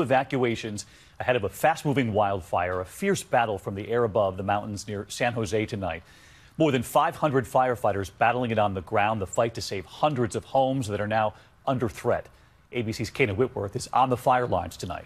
new evacuations ahead of a fast-moving wildfire, a fierce battle from the air above the mountains near San Jose tonight. More than 500 firefighters battling it on the ground, the fight to save hundreds of homes that are now under threat. ABC's Kana Whitworth is on the fire lines tonight.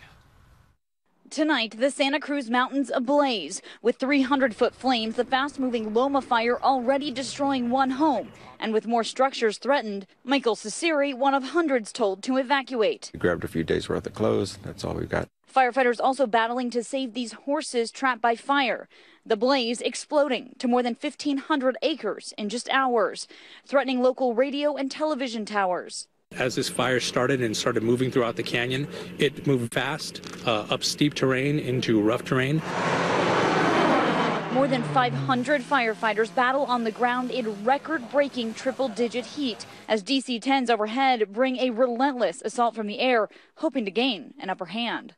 Tonight, the Santa Cruz Mountains ablaze. With 300-foot flames, the fast-moving Loma fire already destroying one home. And with more structures threatened, Michael Ciceri, one of hundreds told to evacuate. We grabbed a few days' worth of clothes. That's all we've got. Firefighters also battling to save these horses trapped by fire. The blaze exploding to more than 1,500 acres in just hours, threatening local radio and television towers. As this fire started moving throughout the canyon, it moved fast, up steep terrain into rough terrain. More than 500 firefighters battle on the ground in record-breaking triple-digit heat as DC-10s overhead bring a relentless assault from the air, hoping to gain an upper hand.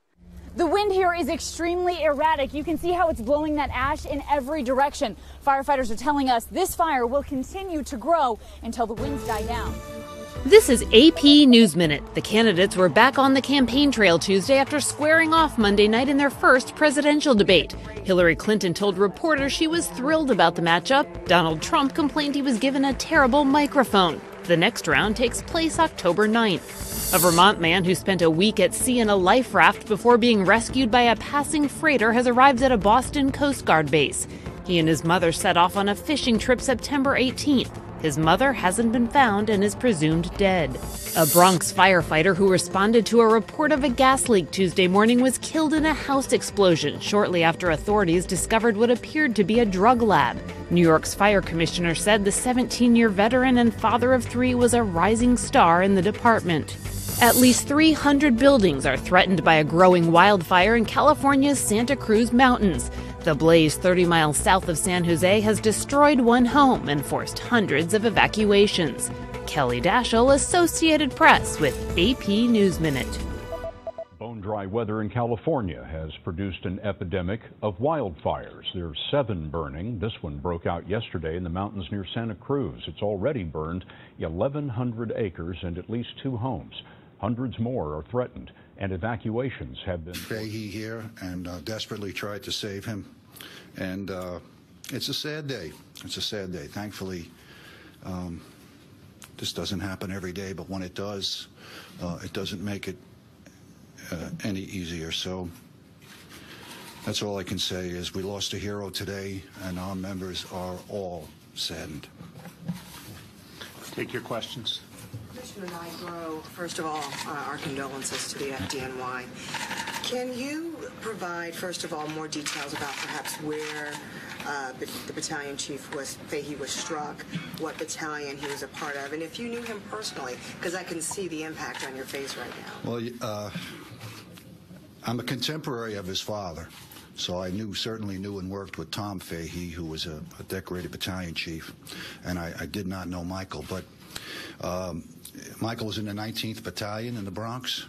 The wind here is extremely erratic. You can see how it's blowing that ash in every direction. Firefighters are telling us this fire will continue to grow until the winds die down. This is AP News Minute. The candidates were back on the campaign trail Tuesday after squaring off Monday night in their first presidential debate. Hillary Clinton told reporters she was thrilled about the matchup. Donald Trump complained he was given a terrible microphone. The next round takes place October 9th. A Vermont man who spent a week at sea in a life raft before being rescued by a passing freighter has arrived at a Boston Coast Guard base. He and his mother set off on a fishing trip September 18th. His mother hasn't been found and is presumed dead. A Bronx firefighter who responded to a report of a gas leak Tuesday morning was killed in a house explosion shortly after authorities discovered what appeared to be a drug lab. New York's fire commissioner said the 17-year veteran and father of three was a rising star in the department. At least 300 buildings are threatened by a growing wildfire in California's Santa Cruz Mountains. The blaze 30 miles south of San Jose has destroyed one home and forced hundreds of evacuations. Kelly Daschle, Associated Press with AP News Minute. Bone-dry weather in California has produced an epidemic of wildfires. There are 7 burning. This one broke out yesterday in the mountains near Santa Cruz. It's already burned 1,100 acres and at least 2 homes. Hundreds more are threatened, and evacuations have been... Fahey here, and desperately tried to save him. And it's a sad day. It's a sad day. Thankfully, this doesn't happen every day, but when it does, it doesn't make it any easier. So that's all I can say is we lost a hero today, and our members are all saddened. Take your questions. Commissioner Nigro, first of all, our condolences to the FDNY. Can you provide, first of all, more details about perhaps where the battalion chief Fahey was struck, what battalion he was a part of, and if you knew him personally, because I can see the impact on your face right now. Well, I'm a contemporary of his father, so I certainly knew and worked with Tom Fahey, who was a decorated battalion chief, and I did not know Michael, but Michael was in the 19th Battalion in the Bronx.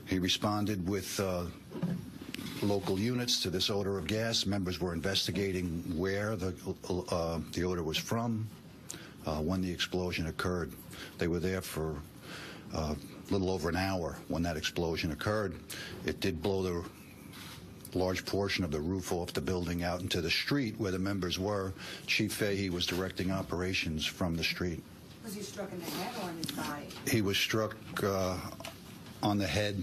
He responded with local units to this odor of gas. Members were investigating where the odor was from when the explosion occurred. They were there for a little over an hour when that explosion occurred. It did blow the large portion of the roof off the building out into the street where the members were. Chief Fahey was directing operations from the street. Was he struck in the head or on his body? He was struck on the head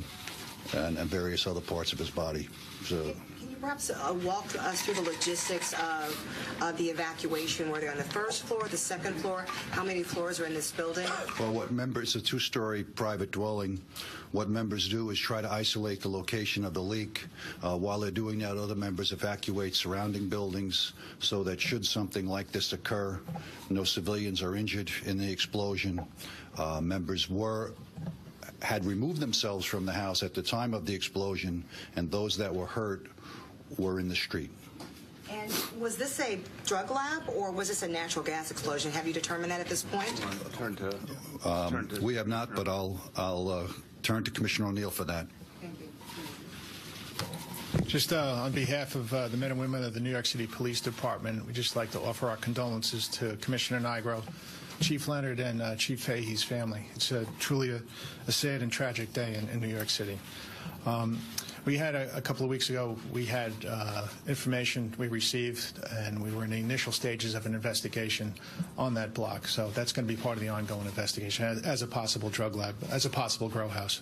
and various other parts of his body. So, can you perhaps walk us through the logistics of the evacuation? Were they on the first floor, the second floor? How many floors are in this building? Well, it's a 2-story private dwelling. What members do is try to isolate the location of the leak. While they're doing that, other members evacuate surrounding buildings so that should something like this occur, no civilians are injured in the explosion. Members had removed themselves from the house at the time of the explosion, and those that were hurt were in the street. And was this a drug lab or was this a natural gas explosion? Have you determined that at this point? We have not, but I'll turn to Commissioner O'Neill for that. Thank you. Just on behalf of the men and women of the New York City Police Department, we'd just like to offer our condolences to Commissioner Nigro Chief Leonard and Chief Fahey's family. It's truly a sad and tragic day in New York City. We had a couple of weeks ago, we had information we received, and we were in the initial stages of an investigation on that block. So that's going to be part of the ongoing investigation as a possible drug lab, as a possible grow house.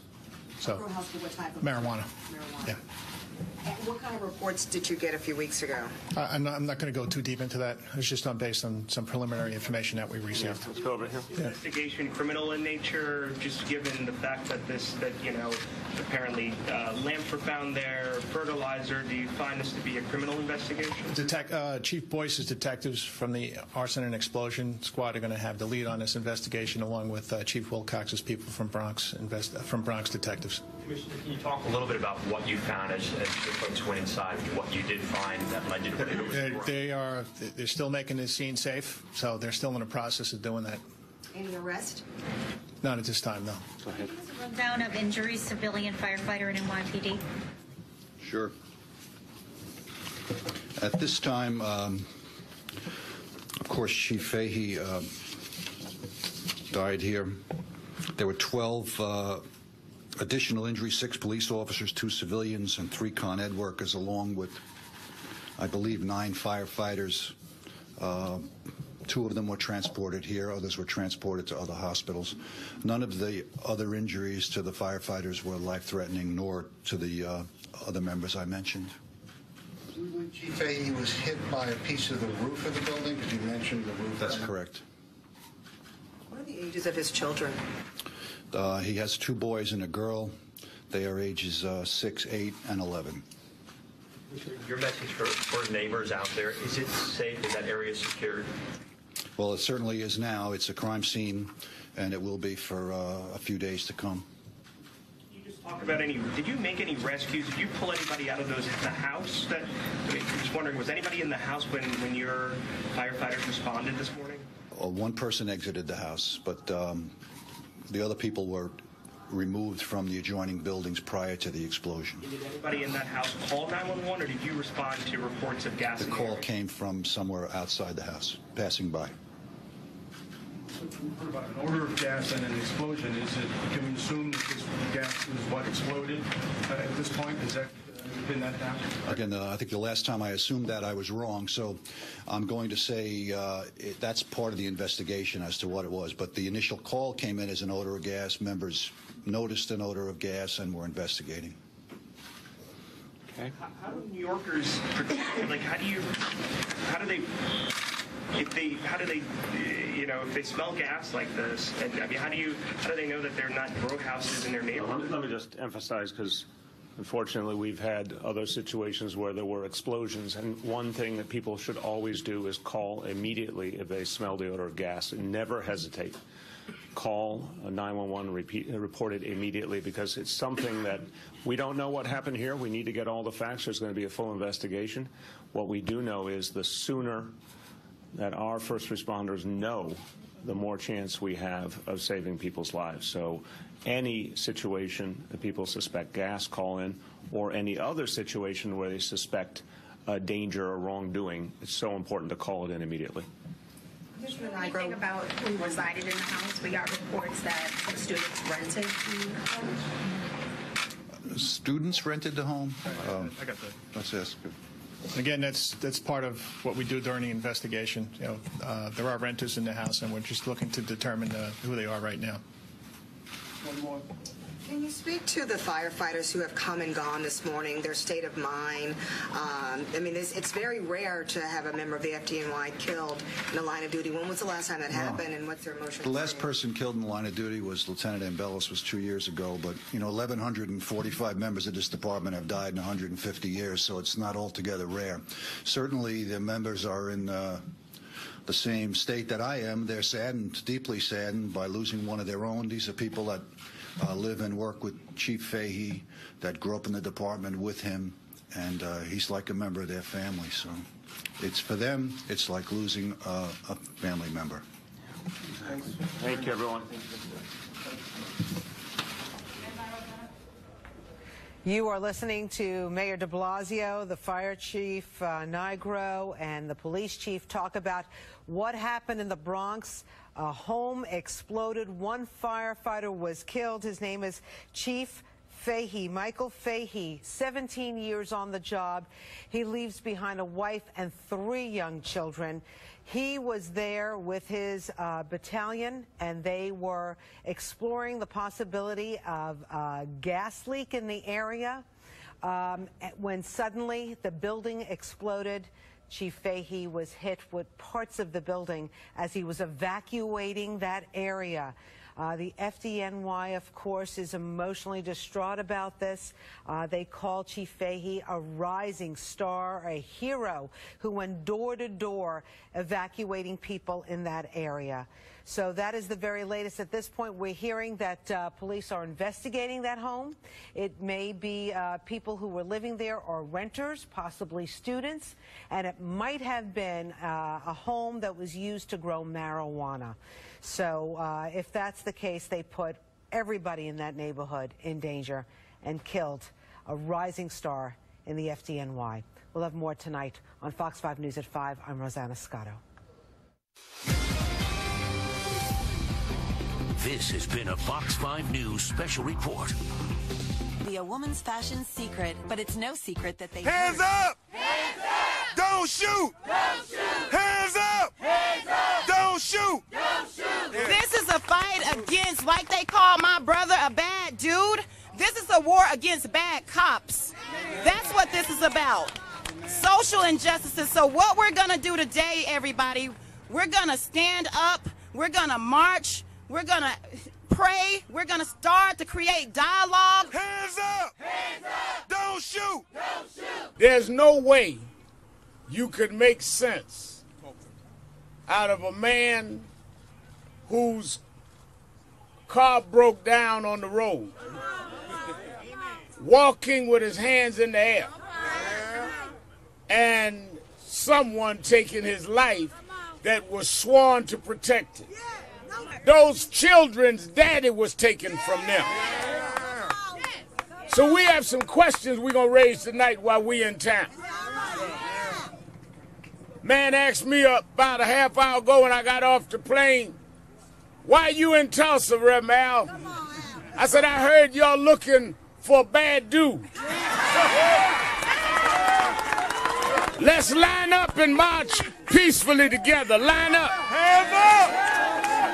So, grow house for what type of marijuana. Marijuana. Yeah. And what kind of reports did you get a few weeks ago? I'm not going to go too deep into that. It's just based on some preliminary information that we received. Let's go over here. Yeah. Investigation criminal in nature, just given the fact that apparently lamps were found there, fertilizer. Do you find this to be a criminal investigation? Chief Boyce's detectives from the arson and explosion squad are going to have the lead on this investigation, along with Chief Wilcox's people from Bronx detectives. Commissioner, can you talk a little bit about what you found as the folks went inside, what you did find that led you to believe it was They're still making the scene safe, so they're still in the process of doing that. Any arrest? Not at this time, no. Go ahead. Give us a rundown of injuries, civilian firefighter in NYPD. Sure. At this time, of course, Chief Fahey died here. There were 12 additional injuries, 6 police officers, 2 civilians, and 3 Con Ed workers, along with, I believe, 9 firefighters. 2 of them were transported here. Others were transported to other hospitals. None of the other injuries to the firefighters were life-threatening, nor to the other members I mentioned. Chief Fahey was hit by a piece of the roof of the building, because you mentioned the roof. That's correct. What are the ages of his children? He has 2 boys and a girl. They are ages 6, 8, and 11. Your message for neighbors out there, is it safe? Is that area secured? Well, it certainly is now. It's a crime scene, and it will be for a few days to come. Can you just talk about did you make any rescues? Did you pull anybody out of the house? I'm just wondering, was anybody in the house when your firefighters responded this morning? One person exited the house, but the other people were removed from the adjoining buildings prior to the explosion. Did anybody in that house call 911, or did you respond to reports of gas? The call came from somewhere outside the house, passing by. What about an odor of gas and an explosion? Can we assume that this gas is what exploded at this point? Is that pin that down? Again, I think the last time I assumed that I was wrong, so I'm going to say that's part of the investigation as to what it was. But the initial call came in as an odor of gas. Members noticed an odor of gas and were investigating. Okay. How do New Yorkers protect? If they smell gas like this, and how do they know that they're not grow houses in their neighborhood? Let me just emphasize, because unfortunately we've had other situations where there were explosions, and one thing that people should always do is call immediately if they smell the odor of gas, and never hesitate. Call 911, report it immediately, because it's something that we don't know what happened here. We need to get all the facts. There's going to be a full investigation. What we do know is the sooner that our first responders know, the more chance we have of saving people's lives. So any situation that people suspect gas, call in, or any other situation where they suspect danger or wrongdoing, it's so important to call it in immediately. Anything about who resided in the house? We got reports that some students rented the home. Students rented the home? I got that. Let's ask. Again, that's part of what we do during the investigation. There are renters in the house, and we're just looking to determine who they are right now. One more. Can you speak to the firefighters who have come and gone this morning, their state of mind? It's very rare to have a member of the FDNY killed in the line of duty. When was the last time that happened, and what's their emotional? The last person killed in the line of duty was Lieutenant Ambellis, was 2 years ago. But 1,145 members of this department have died in 150 years, so it's not altogether rare. Certainly, the members are in the same state that I am. They're saddened, deeply saddened, by losing one of their own. These are people that live and work with Chief Fahey, that grew up in the department with him, and he's like a member of their family. So it's, for them, it's like losing a family member. Thank you, everyone. You are listening to Mayor de Blasio, the fire chief, Nigro, and the police chief talk about what happened in the Bronx A home exploded. One firefighter was killed. His name is Chief Fahey, Michael Fahey, 17 years on the job. He leaves behind a wife and 3 young children. He was there with his battalion, and they were exploring the possibility of a gas leak in the area. When suddenly the building exploded, Chief Fahey was hit with parts of the building as he was evacuating that area. The FDNY, of course, is emotionally distraught about this. They call Chief Fahey a rising star, a hero who went door to door evacuating people in that area. So that is the very latest. At this point, we're hearing that police are investigating that home. It may be people who were living there or renters, possibly students, and it might have been a home that was used to grow marijuana. So if that's the case, they put everybody in that neighborhood in danger and killed a rising star in the FDNY. We'll have more tonight on Fox 5 News at 5. I'm Rosanna Scotto. This has been a Fox 5 News special report. Be a woman's fashion secret, but it's no secret that they... Hands up! Hands up! Don't shoot! Don't shoot! Hands up! Hands up! Don't shoot! Don't shoot! This is a fight against, like they call my brother a bad dude. This is a war against bad cops. That's what this is about. Social injustices. So what we're going to do today, everybody, we're going to stand up. We're going to march. We're going to pray. We're going to start to create dialogue. Hands up! Hands up! Don't shoot! Don't shoot! There's no way you could make sense out of a man whose car broke down on the road, walking with his hands in the air, and someone taking his life that was sworn to protect it. Those children's daddy was taken from them. So we have some questions we're going to raise tonight while we in town. Man asked me about a half hour ago when I got off the plane, why you in Tulsa, Rev. Al? I said, I heard y'all looking for a bad dude. Let's line up and march peacefully together. Line up. Hands up!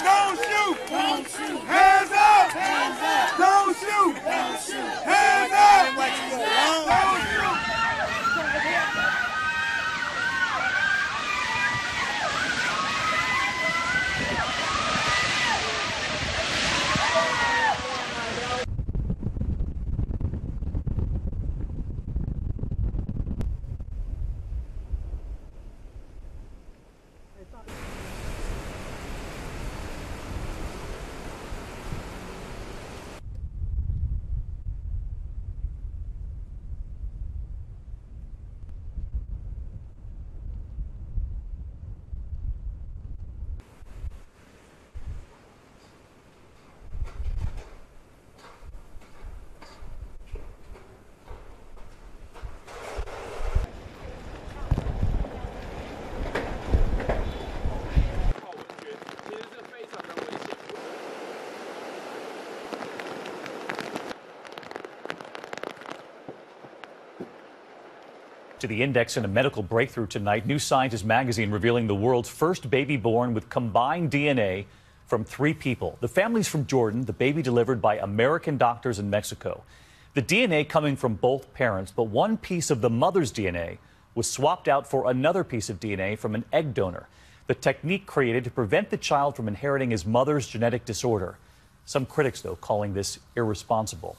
Don't shoot! Don't shoot! Hands up! Hands up! Don't shoot! Don't shoot! Hands up! Don't shoot! To the index and a medical breakthrough tonight. New Scientist magazine revealing the world's first baby born with combined DNA from 3 people. The family's from Jordan, the baby delivered by American doctors in Mexico. The DNA coming from both parents, but one piece of the mother's DNA was swapped out for another piece of DNA from an egg donor. The technique created to prevent the child from inheriting his mother's genetic disorder. Some critics, though, calling this irresponsible.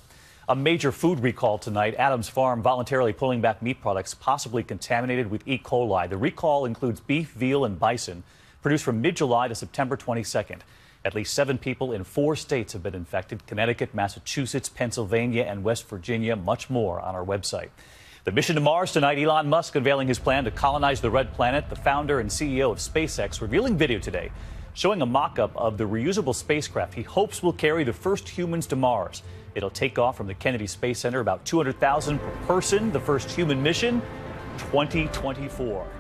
A major food recall tonight. Adams Farm voluntarily pulling back meat products possibly contaminated with E. coli. The recall includes beef, veal, and bison produced from mid-July to September 22nd. At least 7 people in 4 states have been infected: Connecticut, Massachusetts, Pennsylvania, and West Virginia. Much more on our website. The mission to Mars tonight. Elon Musk unveiling his plan to colonize the red planet. The founder and CEO of SpaceX revealing video today showing a mock-up of the reusable spacecraft he hopes will carry the first humans to Mars. It'll take off from the Kennedy Space Center, about $200,000 per person. The first human mission, 2024.